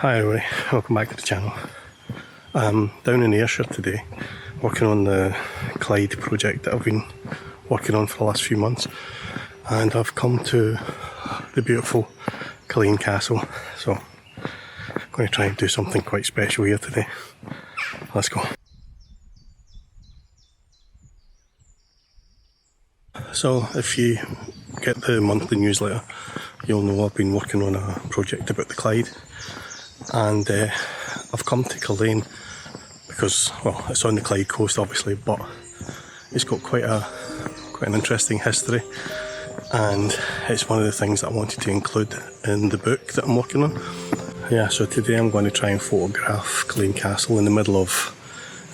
Hi everybody, welcome back to the channel. I'm down in Ayrshire today, working on the Clyde project that I've been working on for the last few months, and I've come to the beautiful Culzean Castle, so I'm going to try and do something quite special here today. Let's go. So if you get the monthly newsletter, you'll know I've been working on a project about the Clyde, and I've come to Culzean because, well, it's on the Clyde coast obviously, but it's got quite an interesting history, and it's one of the things that I wanted to include in the book that I'm working on. Yeah, so today I'm going to try and photograph Culzean Castle in the middle of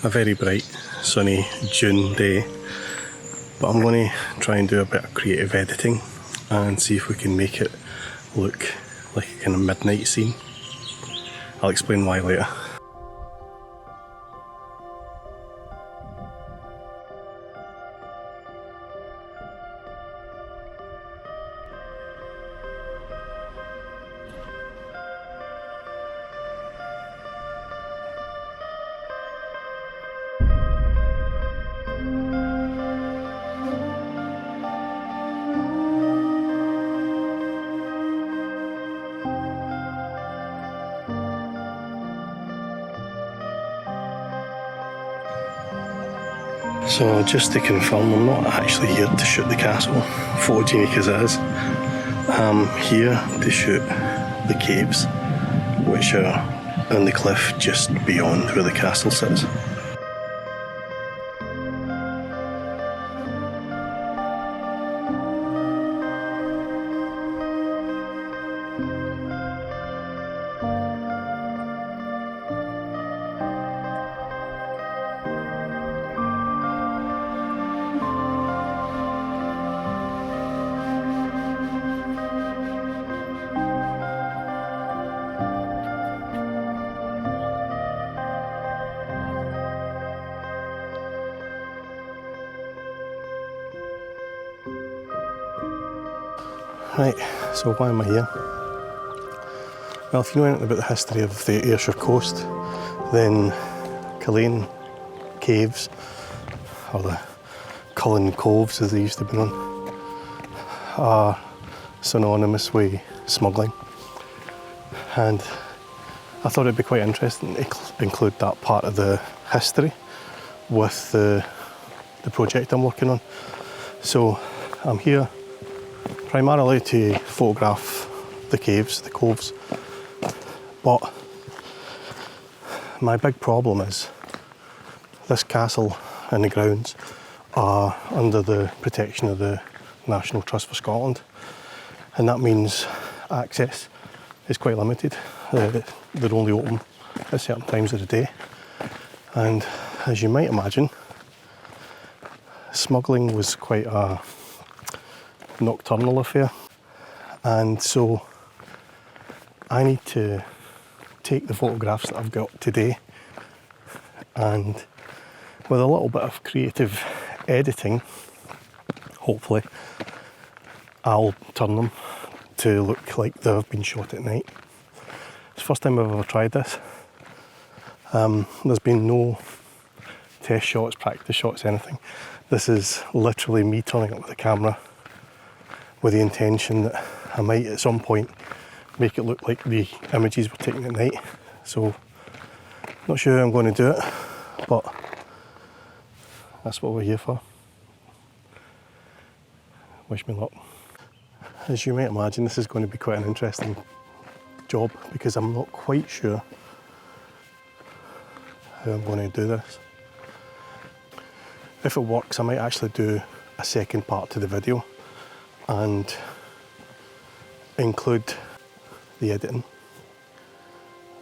a very bright sunny June day, but I'm going to try and do a bit of creative editing and see if we can make it look like a kind of midnight scene. I'll explain why later. So just to confirm, I'm not actually here to shoot the castle, photogenic as it is. I'm here to shoot the caves, which are on the cliff just beyond where the castle sits. Right, so why am I here? Well, if you know anything about the history of the Ayrshire coast, then Culzean Caves, or the Cullen Coves as they used to be known, are synonymous with smuggling. And I thought it'd be quite interesting to include that part of the history with the project I'm working on. So I'm here primarily to photograph the caves, the coves, but my big problem is this castle and the grounds are under the protection of the National Trust for Scotland, and that means access is quite limited. They're only open at certain times of the day, and as you might imagine, smuggling was quite a nocturnal affair, and so I need to take the photographs that I've got today, and with a little bit of creative editing, hopefully I'll turn them to look like they've been shot at night. It's the first time I've ever tried this. There's been no test shots, practice shots, anything. This is literally me turning up with a camera with the intention that I might at some point make it look like the images were taken at night. So, not sure how I'm going to do it, but that's what we're here for. Wish me luck. As you might imagine, this is going to be quite an interesting job because I'm not quite sure how I'm going to do this. If it works, I might actually do a second part to the video and include the editing,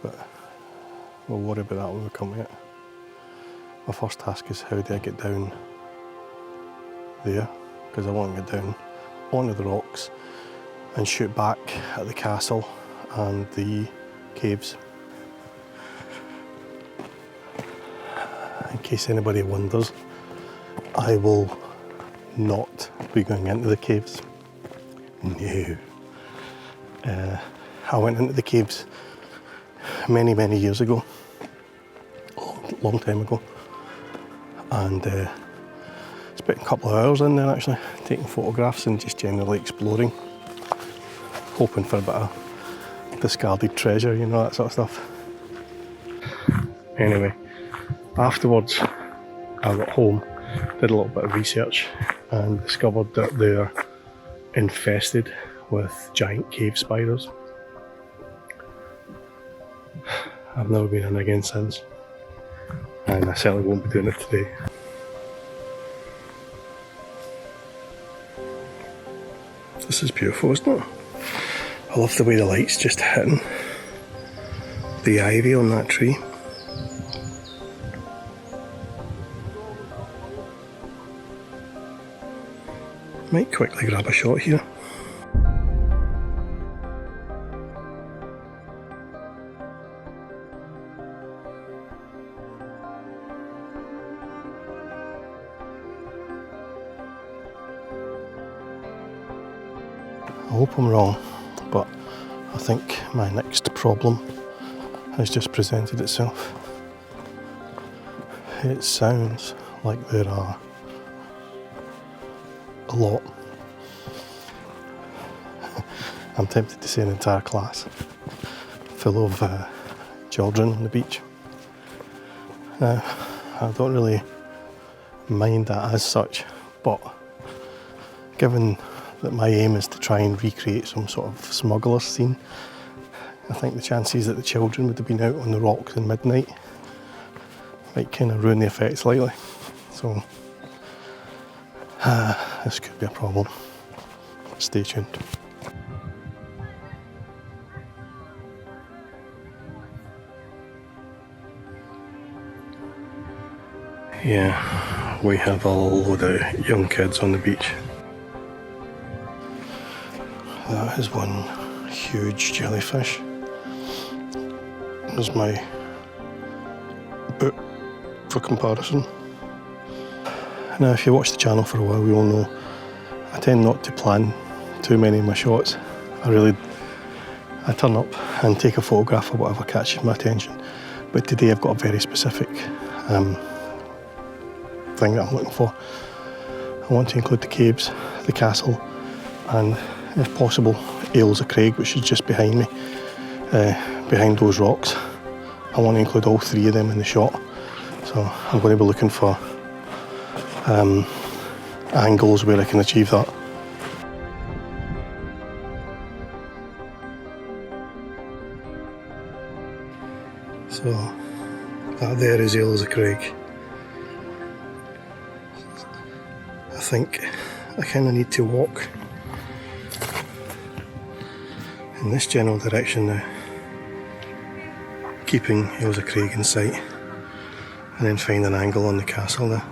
but we'll worry about that when we come to it. My first task is how do I get down there, because I want to get down onto the rocks and shoot back at the castle and the caves. In case anybody wonders, I will not be going into the caves. No. I went into the caves many, many years ago, long time ago, and spent a couple of hours in there actually, taking photographs and just generally exploring, hoping for a bit of discarded treasure, you know, that sort of stuff. Anyway, afterwards I got home, did a little bit of research and discovered that they're infested with giant cave spiders. I've never been in again since, and I certainly won't be doing it today. This is beautiful, isn't it? I love the way the light's just hitting the ivy on that tree. Might quickly grab a shot here. I hope I'm wrong, but I think my next problem has just presented itself. It sounds like there are a lot. I'm tempted to say an entire class full of children on the beach. Now, I don't really mind that as such, but given that my aim is to try and recreate some sort of smuggler scene, I think the chances that the children would have been out on the rocks in midnight might kind of ruin the effect slightly. So, this could be a problem. Stay tuned. Yeah, we have a load of young kids on the beach. That is one huge jellyfish. There's my boot for comparison. Now, if you watch the channel for a while, you will know I tend not to plan too many of my shots. I turn up and take a photograph of whatever catches my attention. But today I've got a very specific thing that I'm looking for. I want to include the caves, the castle, and if possible, Ayrshire Craig, which is just behind me, behind those rocks. I want to include all three of them in the shot. So I'm going to be looking for angles where I can achieve that. So that there is Ayrshire Craig. I think I kind of need to walk in this general direction now, keeping Ayrshire Craig in sight, and then find an angle on the castle there.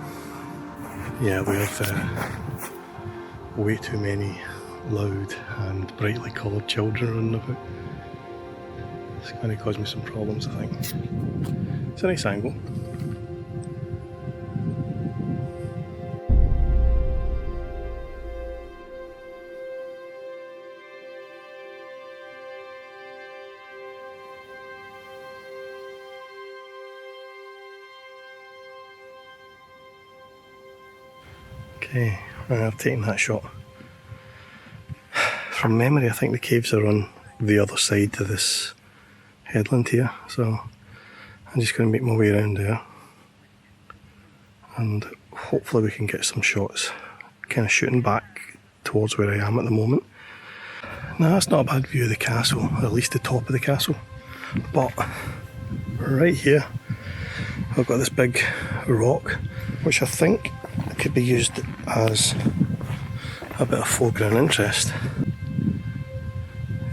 Yeah, we have way too many loud and brightly coloured children running about. It's going to cause me some problems, I think. It's a nice angle. Okay, I've taken that shot. From memory, I think the caves are on the other side to this headland here, so I'm just going to make my way around there and hopefully we can get some shots kind of shooting back towards where I am at the moment. Now, that's not a bad view of the castle, or at least the top of the castle, but right here I've got this big rock which I think could be used as a bit of foreground interest.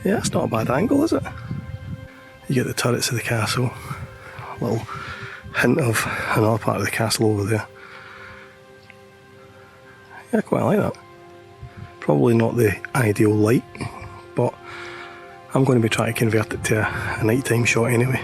Yeah, it's not a bad angle, is it? You get the turrets of the castle, a little hint of another part of the castle over there. Yeah, I quite like that. Probably not the ideal light, but I'm going to be trying to convert it to a nighttime shot anyway.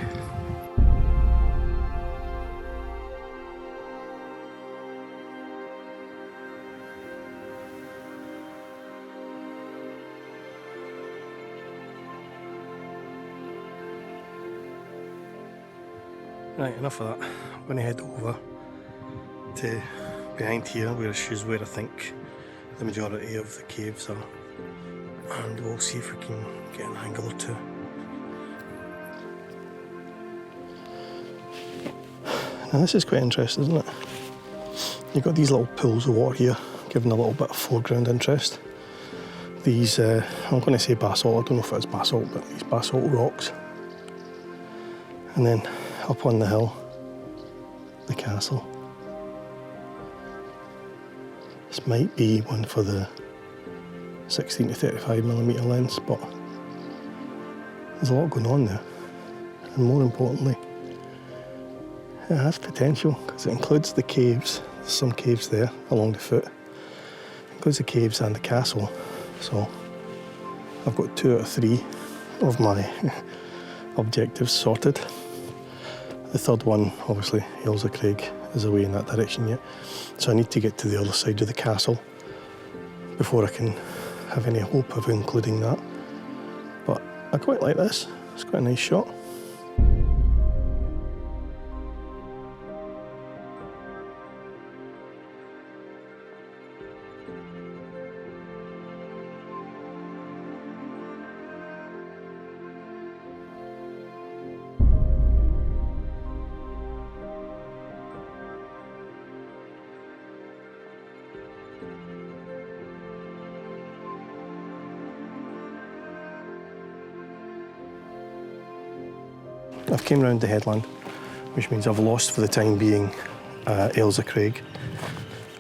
Right, enough of that. I'm going to head over to behind here, which is where I think the majority of the caves are, and we'll see if we can get an angle or two. Now this is quite interesting, isn't it? You've got these little pools of water here, giving a little bit of foreground interest. These, I'm going to say basalt, I don't know if it's basalt, but these basalt rocks. And then up on the hill, the castle. This might be one for the 16 to 35mm lens, but there's a lot going on there. And more importantly, it has potential because it includes the caves. There's some caves there along the foot. It includes the caves and the castle. So I've got 2 out of 3 of my objectives sorted. The third one, obviously, Ayrshire Craig, is away in that direction yet. So I need to get to the other side of the castle before I can have any hope of including that. But I quite like this. It's quite a nice shot. I've came round the headland, which means I've lost for the time being Ayrshire Craig,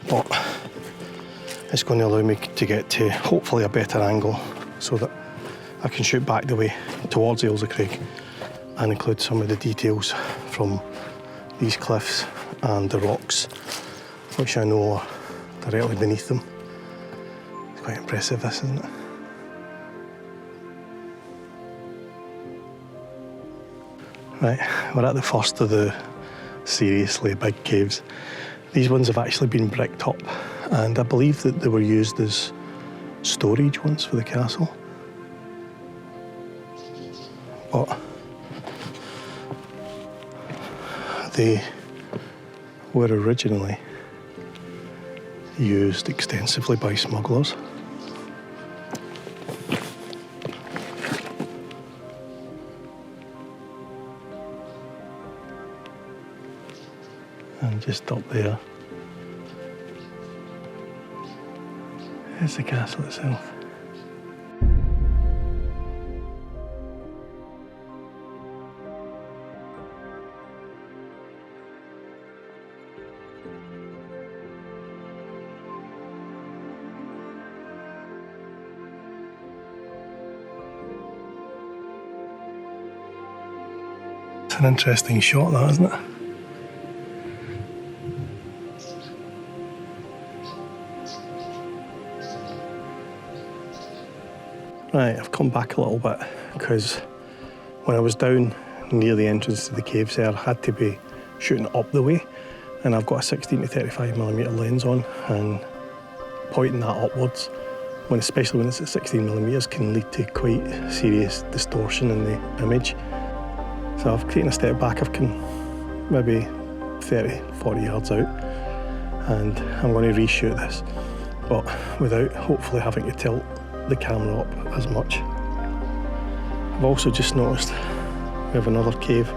but it's going to allow me to get to hopefully a better angle so that I can shoot back the way towards Ayrshire Craig and include some of the details from these cliffs and the rocks, which I know are directly beneath them. It's quite impressive, this, isn't it? Right, we're at the first of the seriously big caves. These ones have actually been bricked up, and I believe that they were used as storage once for the castle. But they were originally used extensively by smugglers. And just up there is the castle itself. It's an interesting shot, that, isn't it? Right, I've come back a little bit because when I was down near the entrance to the caves there, I had to be shooting up the way, and I've got a 16 to 35mm lens on, and pointing that upwards, especially when it's at 16mm, can lead to quite serious distortion in the image. So I've taken a step back, I've come maybe 30, 40 yards out, and I'm going to reshoot this, but without hopefully having to tilt the camera up as much. I've also just noticed we have another cave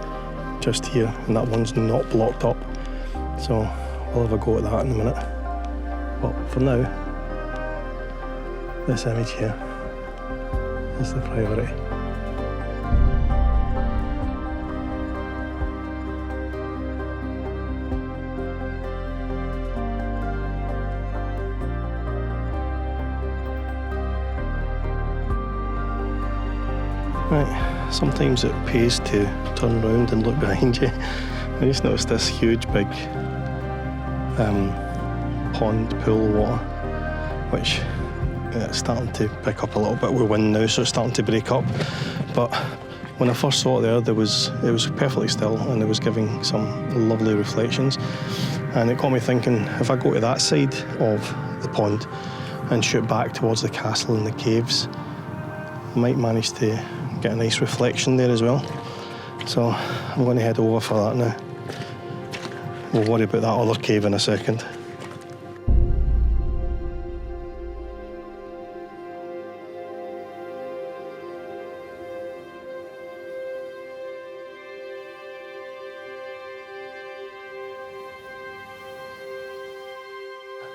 just here, and that one's not blocked up, so we'll have a go at that in a minute. But for now, this image here is the priority. Right, sometimes it pays to turn around and look behind you. I just noticed this huge big pond, pool of water, which it's starting to pick up a little bit. We're wind now, so it's starting to break up. But when I first saw it there, it was perfectly still, and it was giving some lovely reflections. And it got me thinking, if I go to that side of the pond and shoot back towards the castle and the caves, I might manage to get a nice reflection there as well. So I'm going to head over for that now. We'll worry about that other cave in a second.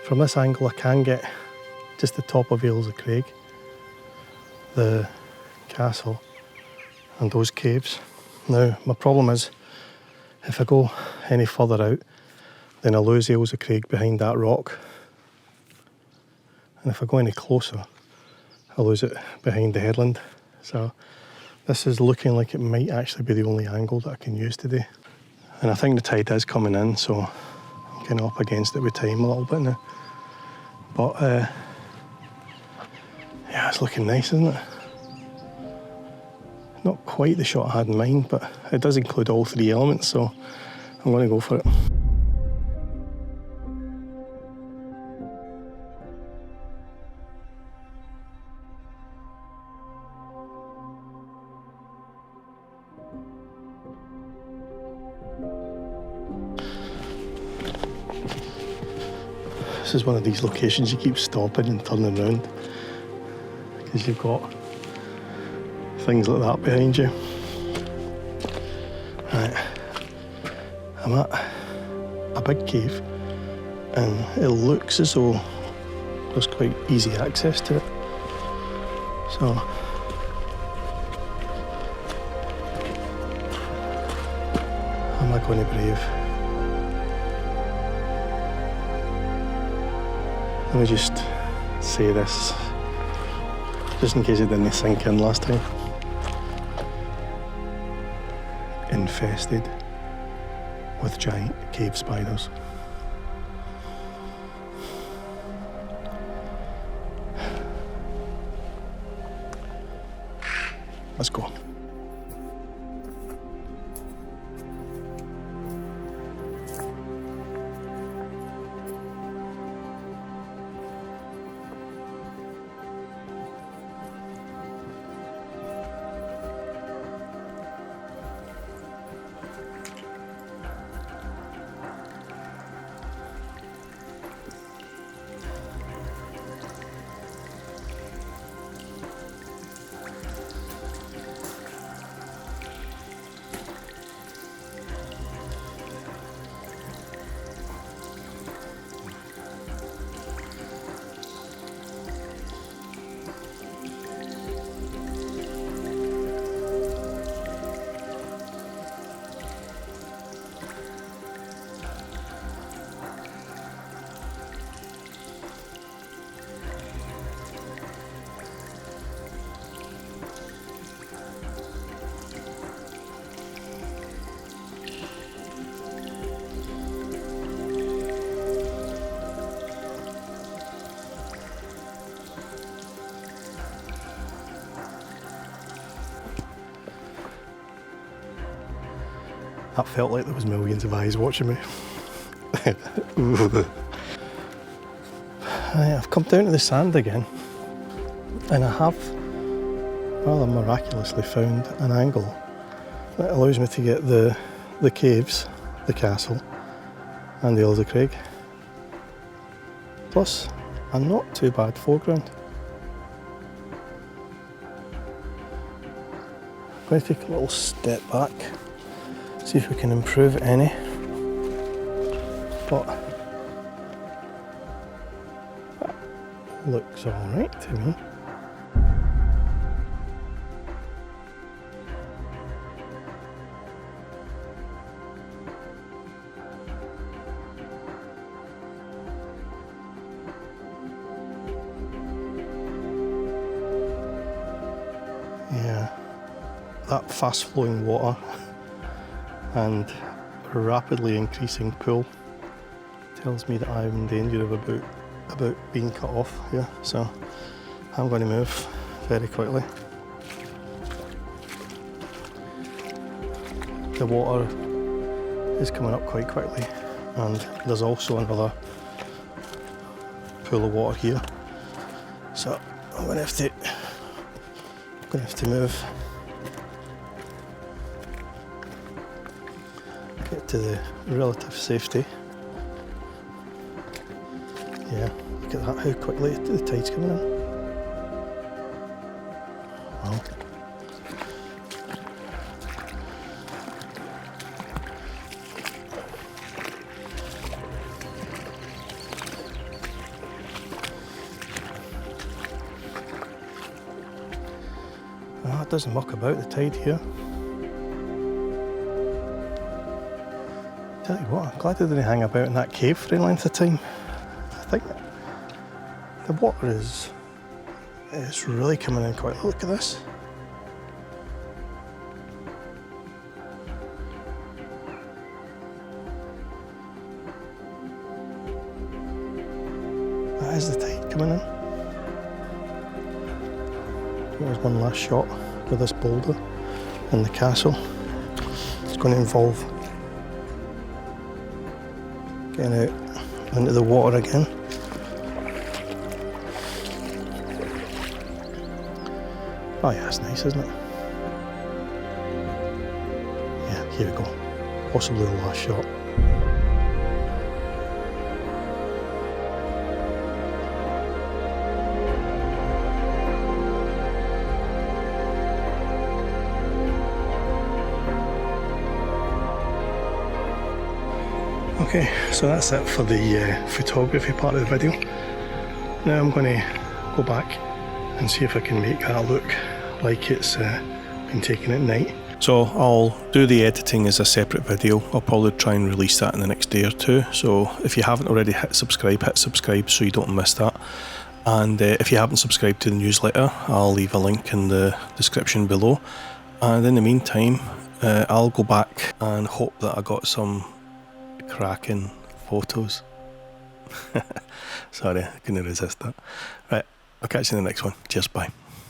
From this angle I can get just the top of Ayrshire, the castle and those caves. Now my problem is if I go any further out then I lose Ayrshire behind that rock, and if I go any closer I lose it behind the headland. So this is looking like it might actually be the only angle that I can use today, and I think the tide is coming in, so I'm kind of up against it with time a little bit now. But yeah, it's looking nice, isn't it? Not quite the shot I had in mind, but it does include all three elements, so I'm going to go for it. This is one of these locations you keep stopping and turning around because you've got things like that behind you. Right. I'm at a big cave and it looks as though there's quite easy access to it. So am I going to brave? Let me just say this, just in case it didn't sink in last time. Infested with giant cave spiders. Let's go. That felt like there was millions of eyes watching me. I've come down to the sand again, and I have rather miraculously found an angle that allows me to get the caves, the castle and the Ayrshire, plus a not too bad foreground. I'm going to take a little step back, see if we can improve any, but that looks alright to me. Yeah, that fast flowing water and rapidly increasing pool tells me that I'm in danger of about being cut off here, so I'm going to move very quickly. The water is coming up quite quickly, and there's also another pool of water here, so I'm going to have to move get to the relative safety. Yeah, look at that, how quickly the tide's coming in. Wow. Ah, it doesn't muck about the tide here. Tell you what, I'm glad they didn't hang about in that cave for any length of time. I think the water is really coming in quite. Look at this. That is the tide coming in. There's one last shot with this boulder in the castle. It's going to involve getting out into the water again. Oh yeah, that's nice, isn't it? Yeah, here we go. Possibly the last shot. Okay, so that's it for the photography part of the video. Now I'm going to go back and see if I can make that look like it's been taken at night. So I'll do the editing as a separate video. I'll probably try and release that in the next day or two. So if you haven't already hit subscribe so you don't miss that. And if you haven't subscribed to the newsletter, I'll leave a link in the description below. And in the meantime, I'll go back and hope that I got some cracking photos. Sorry, I couldn't resist that. Right, I'll catch you in the next one. Cheers, bye.